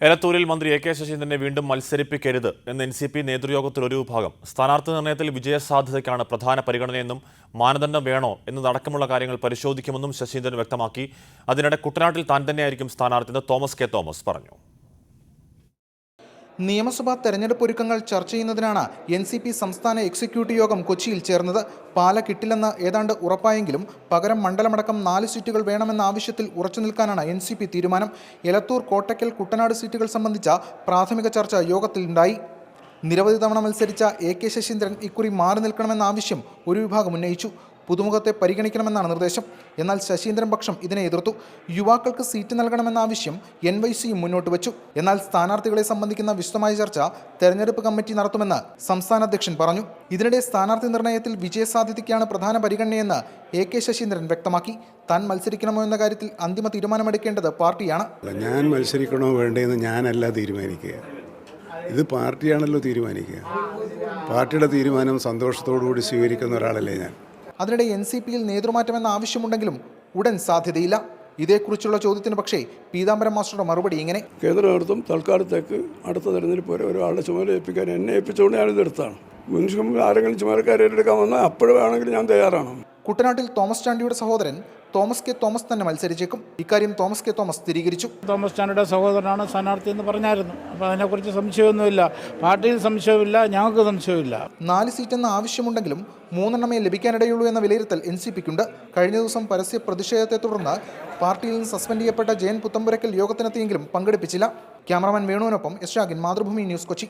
എലത്തൂരിൽ മന്ത്രി A K ശശീന്ദ്രനെ വീണ്ടും മത്സരിപ്പിക്കരുത് എന്ന് NCP നേതൃയോഗത്തിൽ ഒരു വിഭാഗം. സ്ഥാനാർത്ഥി നിർണയത്തിൽ വിജയസാധ്യതയ്ക്കാണ് പ്രധാന പരിഗണനയെന്നും മാനദണ്ഡം വേണോ എന്നതടക്കമുള്ള കാര്യങ്ങൾ പരിശോധിക്കുമെന്നും ശശീന്ദ്രൻ വ്യക്തമാക്കി. അതിനിടെ കുട്ടനാട്ടിൽ താൻ തന്നെയായിരിക്കും സ്ഥാനാർത്ഥിയെന്ന് തോമസ് കെ തോമസ് പറഞ്ഞു. നിയമസഭാ തെരഞ്ഞെടുപ്പ് ഒരുക്കങ്ങൾ ചർച്ച ചെയ്യുന്നതിനാണ് NCP സംസ്ഥാന എക്സിക്യൂട്ടീവ് യോഗം കൊച്ചിയിൽ ചേർന്നത്. പാല കിട്ടില്ലെന്ന് ഏതാണ്ട് ഉറപ്പായെങ്കിലും പകരം മണ്ഡലമടക്കം 4 സീറ്റുകൾ വേണമെന്ന ആവശ്യത്തിൽ ഉറച്ചുനിൽക്കാനാണ് NCP തീരുമാനം. എലത്തൂർ, കോട്ടയ്ക്കൽ, കുട്ടനാട് സീറ്റുകൾ സംബന്ധിച്ച പ്രാഥമിക ചർച്ച യോഗത്തിലുണ്ടായി. നിരവധി തവണ മത്സരിച്ച എ കെ ശശീന്ദ്രൻ ഇക്കുറി മാറി നിൽക്കണമെന്ന ആവശ്യം ഒരു വിഭാഗം ഉന്നയിച്ചു. പുതുമുഖത്തെ പരിഗണിക്കണമെന്നാണ് നിർദ്ദേശം. എന്നാൽ ശശീന്ദ്രൻ പക്ഷം ഇതിനെ എതിർത്തു. യുവാക്കൾക്ക് സീറ്റ് നൽകണമെന്ന ആവശ്യം NYCയും മുന്നോട്ട് വെച്ചു. എന്നാൽ സ്ഥാനാർത്ഥികളെ സംബന്ധിക്കുന്ന വിശദമായ ചർച്ച തെരഞ്ഞെടുപ്പ് കമ്മിറ്റി നടത്തുമെന്ന് സംസ്ഥാന അധ്യക്ഷൻ പറഞ്ഞു. ഇതിനിടെ സ്ഥാനാർത്ഥി നിർണയത്തിൽ വിജയസാധ്യതയ്ക്കാണ് പ്രധാന പരിഗണനയെന്ന് എ കെ ശശീന്ദ്രൻ വ്യക്തമാക്കി. താൻ മത്സരിക്കണമോ എന്ന കാര്യത്തിൽ അന്തിമ തീരുമാനമെടുക്കേണ്ടത് പാർട്ടിയാണ്. ഞാൻ മത്സരിക്കണോ വേണ്ടതെന്ന് ഞാനല്ല തീരുമാനിക്കുക, ഇത് പാർട്ടിയാണല്ലോ തീരുമാനിക്കുക. പാർട്ടിയുടെ തീരുമാനം സന്തോഷത്തോടുകൂടി സ്വീകരിക്കുന്ന ഒരാളല്ലേ ഞാൻ. അതിനിടെ NCPയിൽ നേതൃമാറ്റമെന്ന ആവശ്യമുണ്ടെങ്കിലും ഉടൻ സാധ്യതയില്ല. ഇതേക്കുറിച്ചുള്ള ചോദ്യത്തിന് പക്ഷേ പീതാംബരം മാസ്റ്ററുടെ മറുപടി ഇങ്ങനെ: കേന്ദ്ര നേതൃത്വം തൽക്കാലത്തേക്ക് അടുത്ത തെരഞ്ഞെടുപ്പ് വരെ ഒരാളുടെ ചുമതല ഏൽപ്പിക്കാൻ എന്നെ ഏൽപ്പിച്ചുകൊണ്ട് ഞാനിതെടുത്താണ്. മുൻഷും ആരെങ്കിലും ചുമതലക്കാരെ ഏറ്റെടുക്കാൻ വന്നാൽ അപ്പോഴും വേണമെങ്കിൽ ഞാൻ തയ്യാറാണ്. കുട്ടനാട്ടിൽ തോമസ് ചാണ്ടിയുടെ സഹോദരൻ തോമസ് കെ തോമസ് തന്നെ മത്സരിച്ചേക്കും. ഇക്കാര്യം തോമസ് കെ തോമസ് സ്ഥിരീകരിച്ചു. തോമസ് ചാണ്ടിയുടെ സഹോദരനാണ് സ്ഥാനാർത്ഥി എന്ന് പറഞ്ഞായിരുന്നു. അപ്പോൾ അതിനെക്കുറിച്ച് സംശയമൊന്നുമില്ല. പാർട്ടിയിൽ സംശയമില്ല, ഞങ്ങൾക്ക് സംശയമില്ല. 4 സീറ്റെന്ന ആവശ്യമുണ്ടെങ്കിലും 3 എണ്ണമേ ലഭിക്കാനിടയുള്ളൂ എന്ന വിലയിരുത്തൽ NCPക്കുണ്ട്. കഴിഞ്ഞ ദിവസം പരസ്യ പ്രതിഷേധത്തെ തുടർന്ന് പാർട്ടിയിൽ നിന്ന് സസ്പെൻഡ് ചെയ്യപ്പെട്ട ജയൻ പുത്തമ്പുരക്കൽ യോഗത്തിനെത്തിയെങ്കിലും പങ്കെടുപ്പിച്ചില്ല. ക്യാമറാമാൻ വേണുവിനൊപ്പം എസ് ഷാഗിൻ, മാതൃഭൂമി ന്യൂസ്, കൊച്ചി.